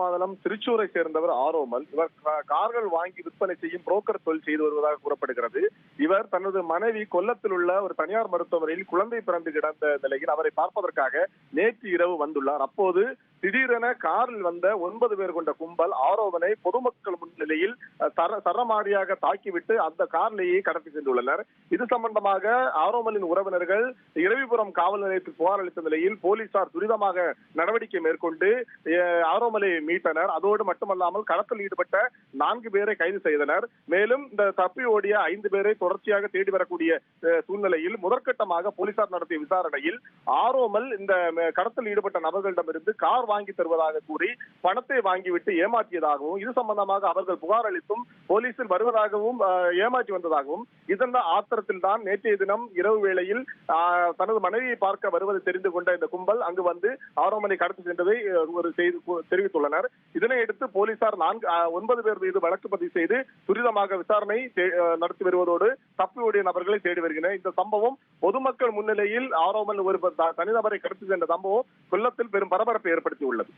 மாதளம் திருச்சூரை சேர்ந்தவர் ஆரோமல். இவர் கார்கள் வாங்கி விற்பனை செய்யும் புரோக்கர் தொழில் செய்து வருவதாக கூறப்படுகிறது. இவர் தனது மனைவி கொல்லத்தில் உள்ள ஒரு தனியார் மருத்துவமனையில் குழந்தை பிறந்து கிடந்த நிலையில் அவரை பார்ப்பதற்காக நேற்று இரவு வந்துள்ளார். அப்போது திடீரென காரில் வந்த 9 பேர் கொண்ட கும்பல் ஆரோவனை பொதுமக்கள் முன்னிலையில் சரமாரியாக தாக்கிவிட்டு அந்த காரிலேயே கடத்தி சென்றுள்ளனர். இது சம்பந்தமாக ஆரோமலின் உறவினர்கள் இரவிபுரம் காவல் நிலையத்தில் புகார் அளித்த நிலையில் போலீசார் துரிதமாக நடவடிக்கை மேற்கொண்டு ஆரோமலை மீட்டனர். அதோடு மட்டுமல்லாமல் கடத்தல் ஈடுபட்ட 4 பேரை கைது செய்தனர். மேலும் இந்த தப்பி ஓடிய 5 பேரை தொடர்ச்சியாக தேடி வரக்கூடிய சூழ்நிலையில் முதற்கட்டமாக போலீசார் நடத்திய விசாரணையில் ஆரோமல் இந்த கடத்தல் ஈடுபட்ட நபர்களிடமிருந்து கார் வாங்கி தருவதாக கூறி பணத்தை வாங்கிவிட்டு ஏமாற்றியதாகவும், இது சம்பந்தமாக அவர்கள் புகார் அளித்தும் போலீசில் வருவதாகவும் ஏமாற்றி வந்ததாகவும், இதன் ஆத்திரத்தில் தான் நேற்றைய தினம் இரவு வேளையில் தனது மனைவியை பார்க்க வருவதை தெரிந்து கொண்ட இந்த கும்பல் அங்கு வந்து ஆரோமலை கடத்தி சென்றதை ஒரு செய்தி தெரிவித்துள்ளனர். இதனையடுத்து போலீசார் 9 பேர் மீது வழக்கு பதிவு செய்து துரிதமாக விசாரணை நடத்தி வருவதோடு தப்பி ஓடிய நபர்களை தேடி வருகின்றனர். இந்த சம்பவம் பொதுமக்கள் முன்னிலையில் ஆரோமல் ஒரு தனிநபரை கடத்தி சென்ற சம்பவம் கொல்லத்தில் பெரும் பரபரப்பை ஏற்படுத்தியுள்ளது.